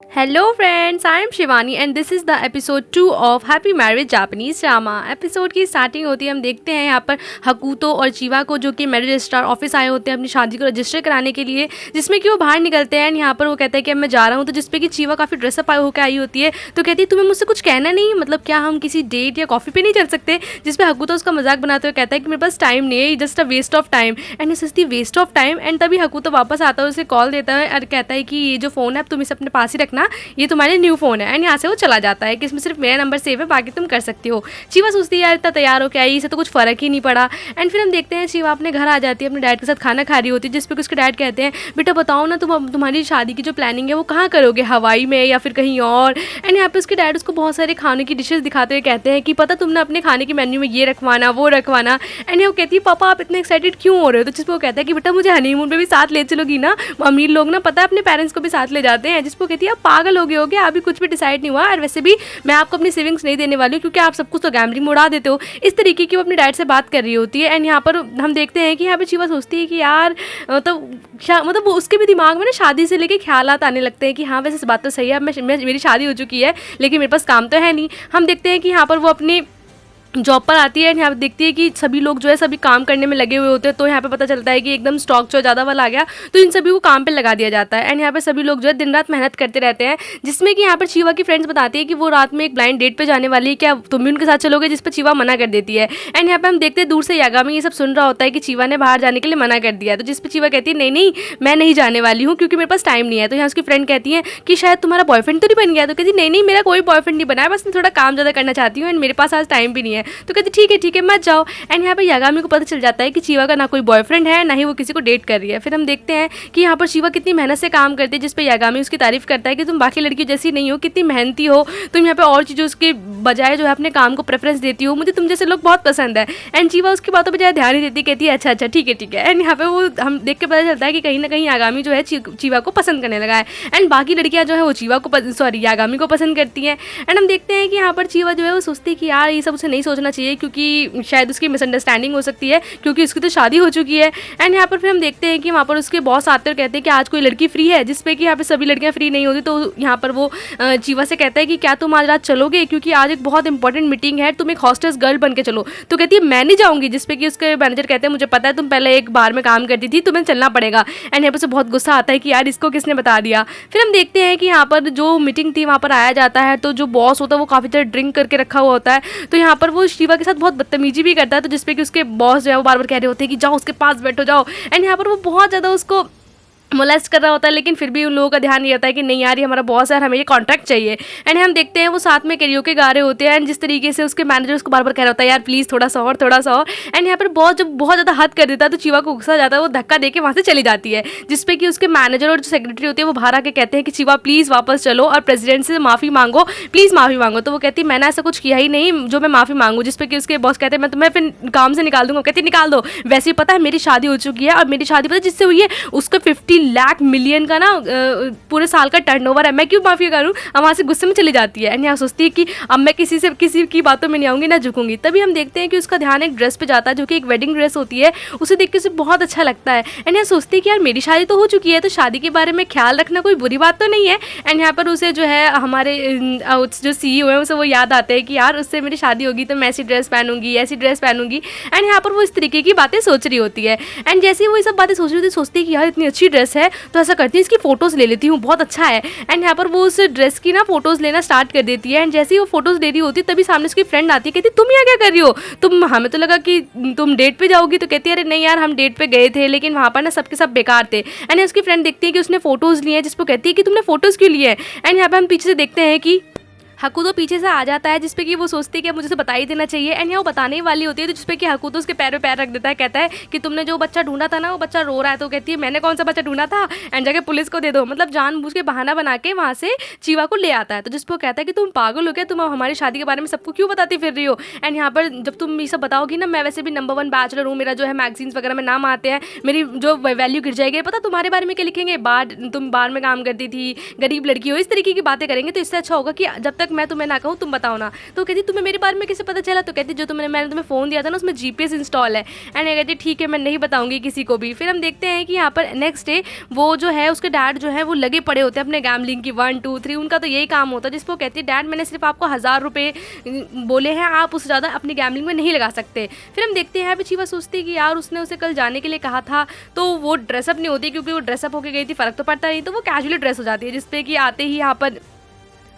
Hello friends, I am Shivani and this is the episode 2 of Happy Marriage Japanese Drama। Episode की starting होती है, हम देखते हैं यहाँ पर हकुतो और चीवा को जो कि मैरिज रजिस्ट्रार ऑफिस आए होते हैं अपनी शादी को रजिस्टर कराने के लिए, जिसमें कि वो बाहर निकलते हैं। यहाँ पर वो कहता है कि अब मैं जा रहा हूँ, तो जिसपे कि चीवा काफ़ी ड्रेसअप होकर आई होती है, तो कहती है तुम्हें मुझसे कुछ कहना नहीं, मतलब क्या हम किसी डेट या कॉफ़ी पे नहीं चल सकते। जिसपे हकुतो उसका मजाक बनाते हुए कहता है कि मेरे पास टाइम नहीं है, just a waste of time. And सोचती वेस्ट ऑफ टाइम, एंड तभी हकुतो वापस आता है, उसे कॉल देता है और कहता है कि ये जो फ़ोन है अब तुम इसे अपने पास ही रखना, ये तुम्हारे न्यू फ़ोन है। एंड यहाँ से वो चला जाता है कि इसमें सिर्फ मेरा नंबर सेव है, बाकी तुम कर सकती हो। चीवा सोचती है यार इतना तैयार हो के आई, इसे तो कुछ फ़र्क ही नहीं पड़ा। एंड फिर हम देखते हैं चीवा अपने घर आ जाती है, अपने डैड के साथ खाना खा रही होती है, जिसपे उसके डैड कहते हैं बेटा बताओ ना तुम्हारी शादी की जो प्लानिंग है वो कहाँ करोगे, हवाई में या फिर कहीं और। एंड यहाँ पे उसके डैड उसको बहुत सारे खाने की डिशेस दिखाते हुए कहते हैं कि पता तुमने अपने खाने के मेन्यू में ये रखवाना वो रखवाना। एंड वो कहती है पापा आप इतने एक्साइटेड क्यों हो रहे हो, तो जिसपे वो कहता है कि बेटा मुझे हनीमून पे भी साथ ले चलोगी ना, अमीर लोग ना पता है अपने पेरेंट्स को भी साथ ले जाते हैं। जिसपे कहती है आप पागल हो गए हो क्या, अभी कुछ भी डिसाइड नहीं हुआ, और वैसे भी मैं आपको अपनी सेविंग्स नहीं देने वाली हूँ क्योंकि आप सब कुछ तो गैम्बलिंग में उड़ा देते हो। इस तरीके की वो अपने डैड से बात कर रही होती है। एंड यहाँ पर हम देखते हैं कि यहाँ पर चीवा सोचती है कि यार मतलब वो उसके भी दिमाग में ना शादी से लेके ख्यालात आने लगते हैं कि हाँ वैसे इस बात तो सही है, अब मेरी शादी हो चुकी है लेकिन मेरे पास काम तो है नहीं। हम देखते हैं कि यहाँ पर वो अपनी जॉब पर आती है, यहाँ पे देखती है कि सभी लोग जो है सभी काम करने में लगे हुए होते हैं। तो यहाँ पे पता चलता है कि एकदम स्टॉक जो ज़्यादा वाला आ गया, तो इन सभी को काम पे लगा दिया जाता है। एंड यहाँ पे सभी लोग जो है दिन रात मेहनत करते रहते हैं, जिसमें कि यहाँ पर चीवा की फ्रेंड्स बताती है कि वो रात में एक ब्लाइंड डेट पे जाने वाली है, क्या तुम भी उनके साथ चलोगे, जिस पर चीवा मना कर देती है। एंड यहाँ पे हम देखते हैं दूर से यागामी ये सब सुन रहा होता है कि चीवा ने बाहर जाने के लिए मना कर दिया है, तो जिस पर चीवा कहती है नहीं नहीं मैं नहीं जाने वाली हूँ क्योंकि मेरे पास टाइम नहीं है। तो यहाँ उसकी फ्रेंड कहती है कि शायद तुम्हारा बॉयफ्रेंड तो नहीं बन गया, तो कहती नहीं नहीं मेरा कोई बॉयफ्रेंड नहीं बना है, बस मैं थोड़ा काम ज़्यादा करना चाहती हूँ एंड मेरे पास आज टाइम भी नहीं है। तो कहती ठीक है मत जाओ। एंड यहाँ पर यागामी को पता चल जाता है कि चीवा का ना कोई बॉयफ्रेंड है ना ही वो किसी को डेट कर रही है। फिर हम देखते हैं कि यहाँ पर चीवा कितनी मेहनत से काम करती है, जिस पर यागामी उसकी तारीफ करता है कि तुम बाकी लड़कियों जैसी नहीं हो, कितनी मेहनती हो, तुम यहाँ पे और चीज़ों उसके बजाय जो है अपने काम को प्रेफरेंस देती हो, मुझे तुम जैसे लोग बहुत पसंद है। एंड चीवा उसकी बातों पर ज़्यादा ध्यान नहीं देती, कहती है अच्छा ठीक है। एंड यहाँ पे वो हम देख के पता चलता है कि कहीं ना कहीं यागामी जो है चीवा को पसंद करने लगा है। एंड बाकी लड़कियाँ जो है वो चीवा को यागामी को पसंद करती हैं। एंड हम देखते हैं कि यहाँ पर चीवा जो है वो सोचती है कि यार ये सब उसे नहीं सोचना चाहिए क्योंकि शायद उसकी मिसअंडरस्टैंडिंग हो सकती है क्योंकि उसकी तो शादी हो चुकी है। एंड यहाँ पर फिर हम देखते हैं कि वहाँ पर उसके बॉस आते और कहते हैं कि आज कोई लड़की फ्री है, जिसपे कि यहाँ पे सभी लड़कियाँ फ्री नहीं होती। तो यहाँ पर वो चीवा से कहता है कि क्या तुम आज रात चलोगे, क्योंकि आज एक बहुत इंपॉर्टेंट मीटिंग है, तुम एक हॉस्टेस गर्ल बन के चलो। तो कहती है मैं नहीं जाऊँगी, जिसपे कि उसके मैनेजर कहते हैं मुझे पता है तुम पहले एक बार में काम करती थी, तुम्हें चलना पड़ेगा। एंड यहाँ पर से बहुत गुस्सा आता है कि यार इसको किसने बता दिया। फिर हम देखते हैं कि यहाँ पर जो मीटिंग थी वहाँ पर आया जाता है, तो जो बॉस होता है वो काफ़ी देर ड्रिंक करके रखा हुआ होता है। तो यहाँ पर वो शिवा के साथ बहुत बदतमीजी भी करता है, तो जिसपे कि उसके बॉस जो है वो बार बार कह रहे होते हैं कि जाओ उसके पास बैठो जाओ। एंड यहाँ पर वो बहुत ज़्यादा उसको मोलेस्ट कर रहा होता है, लेकिन फिर भी उन लोगों का ध्यान ये रहता है कि नहीं यार ये हमारा बॉस है और हमें ये कॉन्ट्रैक्ट चाहिए। एंड हम देखते हैं वो साथ में कैरियोके गा रहे होते हैं, एंड जिस तरीके से उसके मैनेजर उसको बार बार कह रहा होता है यार प्लीज़ थोड़ा सा और। एंड यहाँ पर बहुत जब बहुत ज़्यादा हद कर देता है तो चीवा को गुस्सा जाता है, वो धक्का दे के वहाँ से चली जाती है, जिसपे कि उसके मैनेजर और जो सेक्रेटरी होती है वो बाहर आके कहते हैं कि चीवा प्लीज़ वापस चलो और प्रेसिडेंट से माफ़ी मांगो, प्लीज़ माफ़ी मांगो। तो वो कहती है मैंने ऐसा कुछ किया ही नहीं जो मैं माफ़ी मांगूँ, जिसपे कि उसके बॉस कहते हैं मैं तुम्हें फिर काम से निकाल दूंगा। कहती निकाल दो, वैसे ही पता है मेरी शादी हो चुकी है और मेरी शादी पता है जिससे हुई है उसको 50 लाख मिलियन का ना पूरे साल का टर्नओवर है, मैं क्यों माफी करूं। अब वहाँ से गुस्से में चली जाती है। एंड यहाँ सोचती है कि अब मैं किसी की बातों में नहीं आऊँगी ना झुकूंगी। तभी हम देखते हैं कि उसका ध्यान एक ड्रेस पे जाता है जो कि एक वेडिंग ड्रेस होती है, उसे देख के उसे बहुत अच्छा लगता है। एंड यहाँ सोचती है कि यार मेरी शादी तो हो चुकी है, तो शादी के बारे में ख्याल रखना कोई बुरी बात तो नहीं है। एंड यहाँ पर उसे जो है हमारे जो CEO है उसे वो याद आते हैं कि यार उससे मेरी शादी होगी तो मैं ऐसी ड्रेस पहनूंगी ऐसी ड्रेस पहनूंगी। एंड यहाँ पर वो इस तरीके की बातें सोच रही होती है। एंड जैसे ही वो ये सब बातें सोच रही होती सोचती है कि यार इतनी अच्छी ड्रेस है तो ऐसा करती है इसकी फ़ोटोज़ ले लेती हूँ, बहुत अच्छा है। एंड यहाँ पर वो उस ड्रेस की ना फ़ोटोज़ लेना स्टार्ट कर देती है। एंड जैसे ही वो फ़ोटोज़ ले रही होती है तभी सामने उसकी फ्रेंड आती है, कहती तुम यहाँ क्या कर रही हो, तुम हमें तो लगा कि तुम डेट पे जाओगी। तो कहती है अरे नहीं यार हम डेट पे गए थे लेकिन वहाँ पर ना सबके सब बेकार थे। एंड उसकी फ्रेंड देखती है कि उसने फ़ोटोज़ लिए हैं, जिसको कहती है कि तुमने फ़ोटोज़ क्यों लिए हैं। एंड यहाँ पर हम पीछे से देखते हैं कि हकुतो पीछे से आ जाता है, जिसपे कि वो सोचती है कि मुझे से बता ही देना चाहिए। एंड यहाँ वो बताने ही वाली होती है, तो जिसपे कि हकुतो उसके पैर पे पैर रख देता है, कहता है कि तुमने जो बच्चा ढूंढा था ना वो बच्चा रो रहा है। तो कहती है मैंने कौन सा बच्चा ढूंढा था, एंड जाके पुलिस को दे दो। मतलब जानबूझ के बहाना बना के वहाँ से चीवा को ले आता है। तो जिसपे वो कहता है कि तुम पागल हो गया, तुम हमारी शादी के बारे में सबको क्यों बताती फिर रही हो। एंड यहाँ पर जब तुम ये सब बताओगी ना, मैं वैसे भी नंबर 1 बैचलर हूँ, मेरा जो है मैगजीन्स वगैरह में नाम आते हैं, मेरी जो वैल्यू गिर जाएगी। पता तुम्हारे बारे में क्या लिखेंगे, तुम बार में काम करती थी, गरीब लड़की हो, इस तरीके की बातें करेंगे। तो इससे अच्छा होगा कि जब तक तक मैं तुम्हें ना कहूँ, तुम बताओ ना। तो कहती तुम्हें मेरे बारे में कैसे पता चला? तो कहती जो मैंने तुम्हें फ़ोन दिया था ना उसमें GPS इंस्टॉल है। एंड ये कहती ठीक है मैं नहीं बताऊँगी किसी को भी। फिर हम देखते हैं कि यहाँ पर नेक्स्ट डे वो जो है उसके डैड जो है वो लगे पड़े होते हैं अपने गैम्बलिंग की 1 2 3, उनका तो यही काम होता है। जिस पर वो कहती है डैड मैंने सिर्फ आपको 1000 रुपये बोले हैं, आप उससे ज़्यादा अपनी गैम्बलिंग में नहीं लगा सकते। फिर हम देखते हैं यहाँ पे चीवा सोचती है कि यार उसने उसे कल जाने के लिए कहा था तो वो ड्रेसअप नहीं होती, क्योंकि वो ड्रेसअप होके गई थी, फ़र्क तो पड़ता नहीं, तो वो कैजुअली ड्रेस हो जाती है। जिसपे कि आते ही यहाँ पर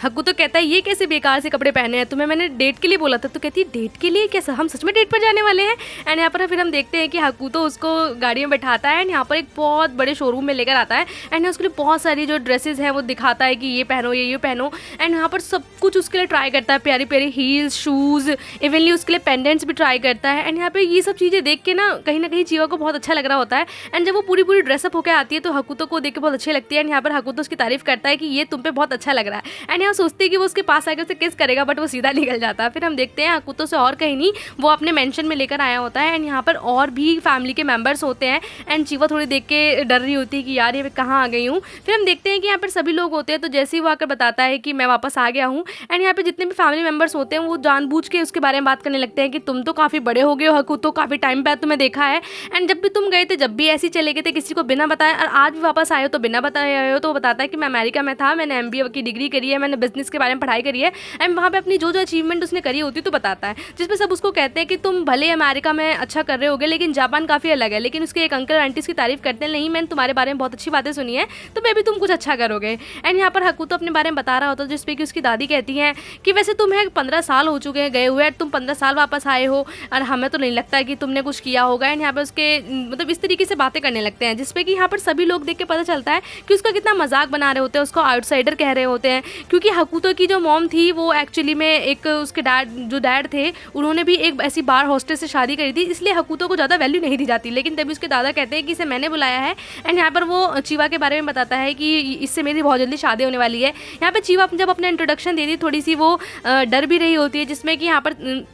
हक्कू तो कहता है ये कैसे बेकार से कपड़े पहने हैं, तुम्हें मैंने डेट के लिए बोला था। तो कहती है डेट के लिए? कैसा, हम सच में डेट पर जाने वाले हैं? एंड यहाँ पर फिर हम देखते हैं कि हक्कू तो उसको गाड़ी में बैठाता है एंड यहाँ पर एक बहुत बड़े शोरूम में लेकर आता है एंड उसके लिए बहुत सारी जो ड्रेसेस हैं वो दिखाता है कि ये पहनो ये पहनो। एंड यहाँ पर सब कुछ उसके लिए ट्राई करता है, प्यारी प्यारी हील्स, शूज़, इवनली उसके लिए पेंडेंट्स भी ट्राई करता है। एंड यहाँ पे ये सब चीज़ें देख के ना कहीं चीवा को बहुत अच्छा लग रहा होता है। एंड जब वो पूरी ड्रेसअप होकर आती है तो हक्कू को देख के बहुत अच्छी लगती है। एंड यहाँ पर हक्कू तो उसकी तारीफ करता है कि ये तुम पे बहुत अच्छा लग रहा है। एंड यहाँ सोचती है कि वो उसके पास आकर उसे किस करेगा, बट वो सीधा निकल जाता है। फिर हम देखते हैं हक्कू से और कहीं नहीं, वो अपने मेंशन में लेकर आया होता है। एंड यहाँ पर और भी फैमिली के मेंबर्स होते हैं एंड चीवा थोड़ी देख के डर रही होती है कि यार ये मैं कहाँ आ गई हूँ। फिर हम देखते हैं कि यहाँ पर सभी लोग होते हैं, तो जैसे ही वो आकर बताता है कि मैं वापस आ गया हूँ। एंड यहाँ पे जितने भी फैमिली मेंबर्स होते हैं वो जानबूझ के उसके बारे में बात करने लगते हैं कि तुम तो काफ़ी बड़े हो गए हो हक्कू, तो काफ़ी टाइम बाद तुम्हें देखा है। एंड जब भी तुम गए थे जब भी ऐसे ही चले गए थे किसी को बिना बताए, और आज भी वापस आए हो तो बिना बताए आए हो। तो वो बताता है कि मैं अमेरिका में था, मैंने MBA की डिग्री करी है, मैंने बिजनेस के बारे में पढ़ाई करी है। एंड वहाँ पे अपनी जो अचीवमेंट उसने करी होती तो बताता है, जिसपे सब उसको कहते हैं कि तुम भले अमेरिका में अच्छा कर रहे होगे लेकिन जापान काफ़ी अलग है। लेकिन उसके एक अंकल आंटी की तारीफ करते हैं, नहीं मैंने तुम्हारे बारे में बहुत अच्छी बातें सुनी है तो मैं भी तुम कुछ अच्छा करोगे। एंड यहाँ पर हक्कू तो अपने बारे में बता रहा होता है, जिसपे कि उसकी दादी कहती हैं कि वैसे तुम्हें 15 साल हो चुके हैं गए हुए, तुम 15 साल वापस आए हो और हमें तो नहीं लगता है कि तुमने कुछ किया होगा। एंड यहाँ पर उसके मतलब इस तरीके से बातें करने लगते हैं, जिसपे कि यहाँ पर सभी लोग देख के पता चलता है कि उसका कितना मजाक बना रहे होते हैं, उसको आउटसाइडर कह रहे होते हैं। क्योंकि हक्कू की जो मॉम थी वो एक्चुअली में एक उसके डैड थे, उन्होंने भी एक ऐसी बार हॉस्टल से शादी करी थी, इसलिए हक्कू को ज़्यादा वैल्यू नहीं दी जाती। लेकिन तभी उसके दादा कहते हैं कि इसे मैंने बुलाया है। एंड यहाँ पर वो चीवा के बारे में बताता है कि इससे मेरी बहुत जल्दी शादी होने वाली है। यहाँ पर चीवा जब अपना इंट्रोडक्शन देती है थोड़ी सी वो डर भी रही होती है, जिसमें कि यहाँ पर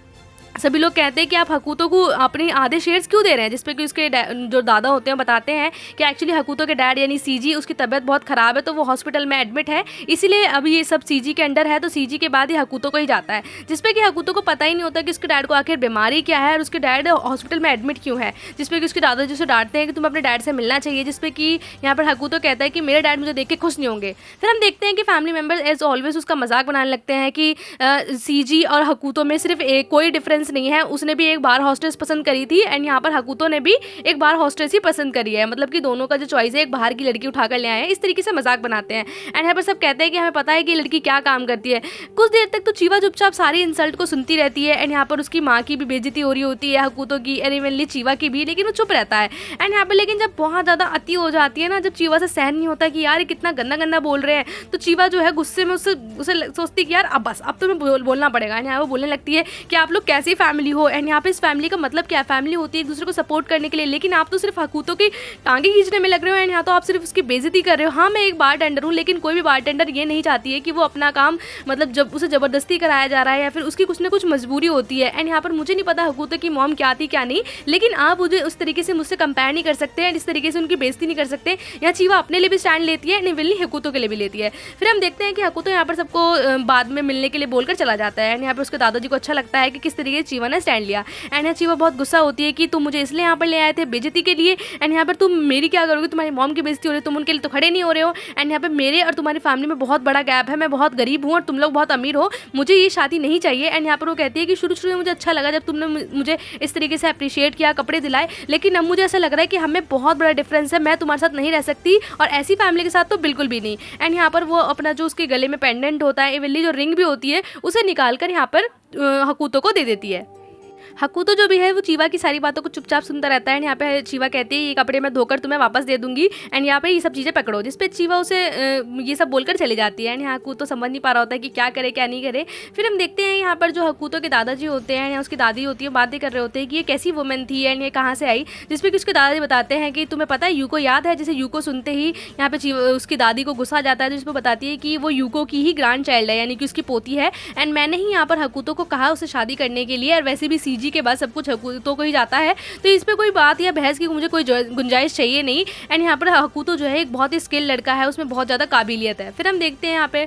सभी लोग कहते हैं कि आप हकूतो को अपने आधे शेयर्स क्यों दे रहे हैं, जिसपे कि उसके जो दादा होते हैं बताते हैं कि एक्चुअली हकूतो के डैड यानी सीजी उसकी तबीयत बहुत ख़राब है तो वो हॉस्पिटल में एडमिट है, इसीलिए अब ये सब सीजी के अंडर है, तो सीजी के बाद ही हकूतो को ही जाता है। जिसपे कि हकूतो को पता ही नहीं होता कि उसके डैड को आखिर बीमारी क्या है और उसके डैड हॉस्पिटल में एडमिट क्यों है। जिसपे कि उसके दादाजी उसे डांटते हैं कि तुम अपने डैड से मिलना चाहिए, जिसपे कि यहाँ पर हकूतो कहता है कि मेरे डैड मुझे देख के खुश नहीं होंगे। फिर हम देखते हैं कि फैमिली मेम्बर एज ऑलवेज उसका मजाक बनाने लगते हैं कि सीजी और हकूतो में सिर्फ कोई डिफरेंस नहीं है, उसने भी एक बार हॉस्टेस पसंद करी थी एंड यहाँ पर हकूतो ने भी एक बार हॉस्टेस ही पसंद करी है, मतलब कि दोनों का जो चॉइस है एक बाहर की लड़की उठाकर ले आए हैं। इस तरीके से मजाक बनाते हैं एंड यहाँ पर सब कहते हैं कि हमें पता है कि लड़की क्या काम करती है। कुछ देर तक तो चीवा चुपचाप सारी इंसल्ट को सुनती रहती है एंड यहाँ पर उसकी माँ की भी बेइज्जती हो रही होती है, हकूतो की एंड इवनली चीवा की भी, लेकिन वो चुप रहता है। एंड यहाँ पर लेकिन जब बहुत ज़्यादा अति हो जाती है ना, जब चीवा से सहन नहीं होता कि यार ये कितना गंदा गंदा बोल रहे हैं, तो चीवा जो है गुस्से में उसे सोचती कि यार अब बस अब तुम्हें बोलना पड़ेगा। एंड यहाँ वो बोलने लगती है कि आप लोग कैसी फैमिली हो एंड यहाँ पे इस फैमिली का मतलब क्या है, फैमिली होती है एक दूसरे को सपोर्ट करने के लिए, लेकिन आप तो सिर्फ हकूतो की टांगे खींचने में लग रहे हो एंड यहाँ तो आप सिर्फ उसकी बेइज्जती कर रहे हो। हाँ मैं एक बार टेंडर हूँ, लेकिन कोई भी बार टेंडर ये नहीं चाहती है कि वो अपना काम मतलब जब उसे ज़बरदस्ती कराया जा रहा है या फिर उसकी कुछ ना कुछ मजबूरी होती है। एंड यहाँ पर मुझे नहीं पता हकूतो की मॉम क्या थी क्या नहीं, लेकिन आप मुझे उस तरीके से मुझसे कंपेयर नहीं कर सकते एंड इस तरीके से उनकी बेइज्जती नहीं कर सकते। यहाँ चीवा अपने लिए भी स्टैंड लेती है एंड इवनली हकूतो के लिए भी लेती है। फिर हम देखते हैं कि हकूतो यहाँ पर सबको बाद में मिलने के लिए बोलकर चला जाता है एंड यहाँ पर उसके दादाजी को अच्छा लगता है कि किस तरीके से चीवा ने स्टैंड लिया। एंड यहाँ चीवा बहुत गुस्सा होती है कि तुम मुझे इसलिए यहाँ पर ले आए थे बेइज्जती के लिए एंड यहाँ पर तुम मेरी क्या करोगे, तुम्हारी मॉम की बेइज्जती हो रही है, तुम उनके लिए तो खड़े नहीं हो रहे हो एंड यहाँ पर मेरे और तुम्हारी फैमिली में बहुत बड़ा गैप है, मैं बहुत गरीब हूँ और तुम लोग बहुत अमीर हो, मुझे ये शादी नहीं चाहिए। एंड यहाँ पर वो कहती है कि शुरू में मुझे अच्छा लगा जब तुमने मुझे इस तरीके से अप्रिशिएट किया, कपड़े दिलाए, लेकिन अब मुझे ऐसा लग रहा है कि हमें बहुत बड़ा डिफरेंस है, मैं तुम्हारे साथ नहीं रह सकती और ऐसी फैमिली के साथ तो बिल्कुल भी नहीं। एंड यहाँ पर वो अपना जो उसके गले में पेंडेंट होता है, इवनली जो रिंग भी होती है, उसे निकाल कर यहाँ पर हकूतो को दे देती है। हकूतो जो भी है वो चीवा की सारी बातों को चुपचाप सुनता रहता है। यहाँ पे चीवा कहती है ये कपड़े मैं धोकर तुम्हें वापस दे दूंगी एंड यहाँ पे ये सब चीज़ें पकड़ो, जिस पे चीवा उसे ये सब बोलकर चली जाती है एंड यहाँ हकूतो समझ नहीं पा रहा होता है कि क्या करे क्या नहीं करे। फिर हम देखते हैं यहाँ पर जो हकूतो के दादाजी होते हैं या उसकी दादी होती है, बातें कर रहे होते हैं कि ये कैसी वुमेन थी एंड ये कहाँ से आई, जिसपे कि उसके दादाजी बताते हैं कि तुम्हें पता है यूको याद है, जैसे यूको सुनते ही यहाँ पे उसकी दादी को गुस्सा जाता है, जिसपे बताती है कि वो यूको की ही ग्रैंड चाइल्ड है यानी कि उसकी पोती है एंड मैंने ही यहाँ पर हकूतो को कहा उसे शादी करने के लिए, और वैसे भी सीजी जी के बाद सब कुछ हकूतो को ही जाता है। तो इस पे कोई बात या बहस की मुझे कोई गुंजाइश चाहिए नहीं। एंड यहाँ पर हकूतो जो है एक बहुत ही स्किल लड़का है, उसमें बहुत ज़्यादा काबिलियत है। फिर हम देखते हैं यहाँ पे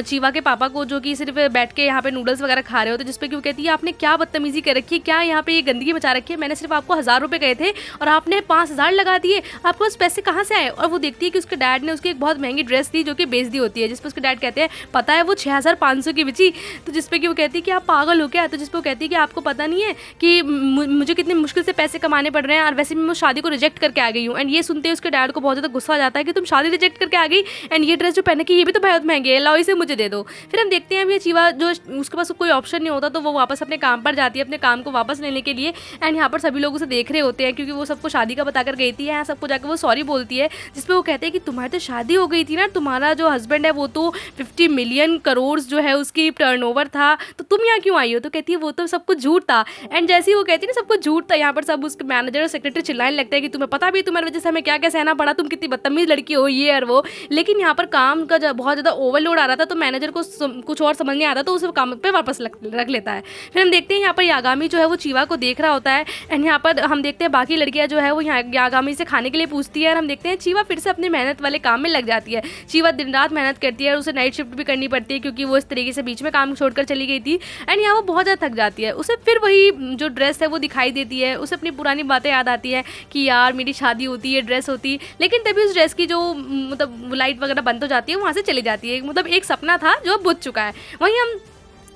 चीवा के पापा को, जो कि सिर्फ बैठ के यहाँ पे नूडल्स वगैरह खा रहे होते, जिसपे कि वो कहती है आपने क्या बदतमीजी कर रखी है, क्या यहाँ पे ये गंदगी मचा रखी है, मैंने सिर्फ आपको 1000 रुपये गए थे और आपने 5000 लगा दिए, आपको बस पैसे कहाँ से आए। और वो देखती है कि उसके डैड ने उसकी एक बहुत महंगी ड्रेस थी जो कि बेच दी होती है, जिस पर उसके डैड कहते हैं पता है वो 6500 की बिची। तो जिसपे कि वो कहती है कि आप पागल हो क्या। तो जिसपे वो कहती है कि आपको पता नहीं है कि मुझे कितनी मुश्किल से पैसे कमाने पड़ रहे हैं और वैसे भी मैं शादी को रिजेक्ट करके आ गई हूँ। एंड ये सुनते ही उसके डैड को बहुत ज़्यादा गुस्सा आ जाता है कि तुम शादी रिजेक्ट करके आ गई, एंड ये ड्रेस जो पहने की ये भी तो बहुत महंगी है, लाओ इसे मुझे दे दो। फिर हम देखते हैं अभी चीवा जो उसके पास कोई ऑप्शन नहीं होता, तो वो वापस अपने काम पर जाती है अपने काम को वापस लेने के लिए। एंड यहाँ पर सभी लोग उसे देख रहे होते हैं क्योंकि वो सबको शादी का बताकर गई थी। यहाँ सबको जाकर वो सॉरी बोलती है, जिसपे वो कहते हैं कि तुम्हारी तो शादी हो गई थी ना, तुम्हारा जो हस्बैंड है वो तो 50 मिलियन करोड़ जो है उसकी टर्नओवर था, तो तुम यहाँ क्यों आई हो। तो कहती है वो तो सब कुछ झूठ था। एंड जैसे ही वो कहती है ना सब कुछ झूठ था, यहाँ पर सब उसके मैनेजर और सेक्रेटरी चिल्लाने लगता है कि तुम्हें पता भी तुम्हारी वजह से हमें क्या क्या सहना पड़ा, तुम कितनी बदतमीज लड़की हो, ये और वो। लेकिन यहाँ पर काम का जब बहुत ज़्यादा ओवरलोड आ रहा था तो मैनेजर को कुछ और समझ नहीं आता, तो उसे काम पे वापस रख लेता है। फिर हम देखते हैं यहाँ पर यागामी जो है वो चीवा को देख रहा होता है। एंड यहाँ पर हम देखते हैं बाकी लड़कियाँ जो है वो यहाँ यागामी से खाने के लिए पूछती है, और हम देखते हैं चीवा फिर से अपनी मेहनत वाले काम में लग जाती है। चीवा दिन रात मेहनत करती है और उसे नाइट शिफ्ट भी करनी पड़ती है क्योंकि वो इस तरीके से बीच में काम छोड़कर चली गई थी। एंड यहाँ वो बहुत ज़्यादा थक जाती है, उसे फिर वही जो ड्रेस है वो दिखाई देती है, उसे अपनी पुरानी बातें याद आती है कि यार मेरी शादी होती है, ड्रेस होती। लेकिन तभी उस ड्रेस की जो मतलब लाइट वगैरह बंद हो जाती है, वहाँ से चली जाती है। मतलब एक सपना था जो बुझ चुका है। वहीं हम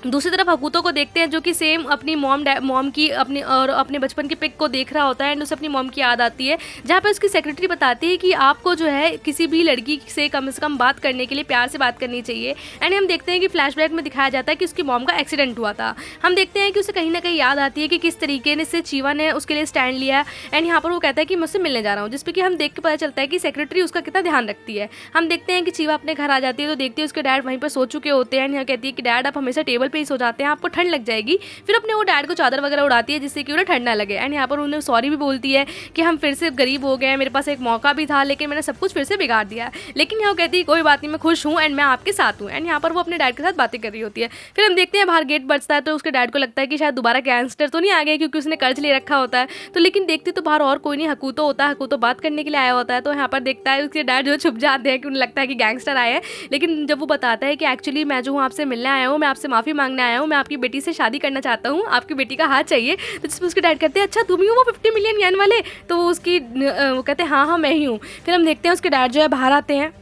दूसरी तरफ हकूतो को देखते हैं जो कि सेम अपनी मॉम की अपने बचपन की पिक को देख रहा होता है। एंड उसे अपनी मॉम की याद आती है, जहाँ पे उसकी सेक्रेटरी बताती है कि आपको जो है किसी भी लड़की से कम बात करने के लिए प्यार से बात करनी चाहिए। एंड हम देखते हैं कि फ्लैशबैक में दिखाया जाता है कि उसकी मॉम का एक्सीडेंट हुआ था। हम देखते हैं कि उसे कहीं ना कहीं याद आती है कि किस तरीके से चीवा ने उसके लिए स्टैंड लिया। एंड यहाँ पर वो कहता है कि मुझसे मिलने जा रहा हूँ, जिस पर कि हम देख के पता चलता है कि सेक्रेटरी उसका कितना ध्यान रखती है। हम देखते हैं कि चीवा अपने घर आ जाती है तो देखते हैं उसके डैड वहीं पर सो चुके होते हैं। यहाँ कहती है कि डैड आप हमेशा टेबल पे ही सो जाते हैं, आपको ठंड लग जाएगी। फिर अपने वो डैड को चादर वगैरह उड़ाती है जिससे कि उन्हें ठंड ना लगे। एंड यहाँ पर उन्हें सॉरी भी बोलती है कि हम फिर से गरीब हो गए हैं, मेरे पास एक मौका भी था लेकिन मैंने सब कुछ फिर से बिगाड़ दिया। लेकिन यहाँ कहती है कोई बात नहीं, मैं खुश हूँ एंड मैं आपके साथ हूँ। एंड यहाँ पर वो अपने डैड के साथ बातें कर रही होती है। फिर हम देखते हैं बाहर गेट बजता है तो उसके डैड को लगता है कि शायद दोबारा गैंगस्टर तो नहीं आ गए क्योंकि उसने कर्ज ले रखा होता है। तो लेकिन देखते तो बाहर और कोई नहीं, हकूतो होता है। हकूतो बात करने के लिए आया होता है। तो यहाँ पर देखता है उसके डैड जो छुप जाते हैं कि उन्हें लगता है कि गैंगस्टर आए हैं। लेकिन जब वो बताता है कि एक्चुअली मैं जो हूँ आपसे मिलने आया हूँ, मैं आपसे माफ़ी मांगने आया हूँ, मैं आपकी बेटी से शादी करना चाहता हूँ, आपकी बेटी का हाथ चाहिए। तो जिसमें उसके डैड कहते हैं अच्छा तुम ही हो वो 50 मिलियन येन वाले। तो वो वो कहते हैं हाँ मैं ही हूँ। फिर हम देखते हैं उसके डैड जो है बाहर आते हैं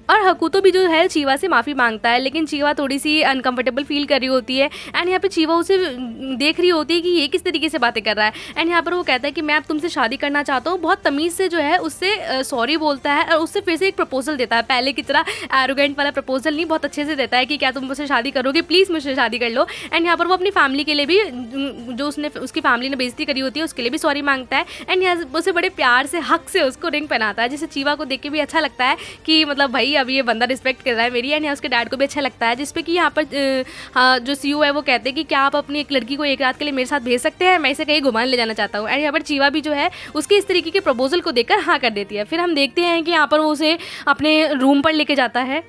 और हकूतो भी जो है चीवा से माफ़ी मांगता है, लेकिन चीवा थोड़ी सी अनकंफर्टेबल फील कर रही होती है। एंड यहाँ पे चीवा उसे देख रही होती है कि ये किस तरीके से बातें कर रहा है। एंड यहाँ पर वो कहता है कि मैं अब तुमसे शादी करना चाहता हूँ। बहुत तमीज़ से जो है उससे सॉरी बोलता है और उससे फिर से एक प्रपोजल देता है, पहले की तरह एरोगेंट वाला प्रपोजल नहीं, बहुत अच्छे से देता है कि क्या तुम मुझसे शादी करोगे, प्लीज़ मुझसे शादी कर लो। एंड यहाँ पर वो अपनी फैमिली के लिए भी जो उसकी फैमिली ने बेइज्जती करी होती है उसके लिए भी सॉरी मांगता है। एंड यहाँ उसे बड़े प्यार से हक से उसको रिंग पहनाता है, जिससे चीवा को देख के भी अच्छा लगता है कि मतलब भाई अब ये बंदा रिस्पेक्ट कर रहा है मेरी। एंड उसके डैड को भी अच्छा लगता है, जिसपे कि यहाँ पर जो सीईओ है वो कहते हैं कि क्या आप अपनी एक लड़की को एक रात के लिए मेरे साथ भेज सकते हैं, मैं इसे कहीं घुमाने ले जाना चाहता हूँ। एंड यहाँ पर चीवा भी जो है उसके इस तरीके के प्रपोजल को देखकर हाँ कर देती है। फिर हम देखते हैं कि यहाँ पर वो उसे अपने रूम पर लेके जाता है।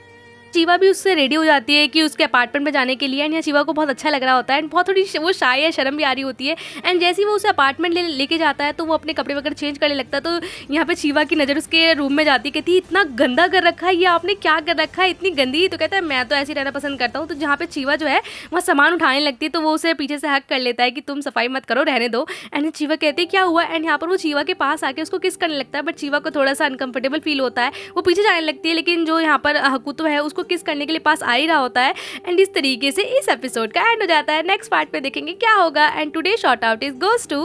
चीवा भी उससे रेडी हो जाती है कि उसके अपार्टमेंट में जाने के लिए। एंड यहाँ चीवा को बहुत अच्छा लग रहा होता है एंड बहुत थोड़ी वो शाय है, शर्म भी आ रही होती है। एंड जैसे ही वो उसे अपार्टमेंट लेके जाता है तो वो अपने कपड़े वगैरह चेंज करने लगता है। तो यहाँ पे चीवा की नज़र उसके रूम में जाती है, कहती है इतना गंदा कर रखा है, ये आपने क्या कर रखा है, इतनी गंदी। तो कहता है मैं तो ऐसे ही रहना पसंद करता हूँ। तो जहाँ पे चीवा जो है वहाँ सामान उठाने लगती है तो वो उसे पीछे से हक कर लेता है कि तुम सफाई मत करो, रहने दो। एंड चीवा कहती है क्या हुआ। एंड यहाँ पर वो चीवा के पास आके उसको किस करने लगता है, बट चीवा को थोड़ा सा अनकंफर्टेबल फील होता है, वो पीछे जाने लगती है। लेकिन जो यहाँ पर हकूतो है उसको किस करने के लिए पास आ ही रहा होता है। एंड इस तरीके से इस एपिसोड का एंड हो जाता है। नेक्स्ट पार्ट पे देखेंगे क्या होगा। And today shout out is goes to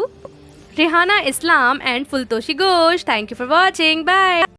Rehana Islam and Phultoshi Ghosh. Thank you for watching, bye.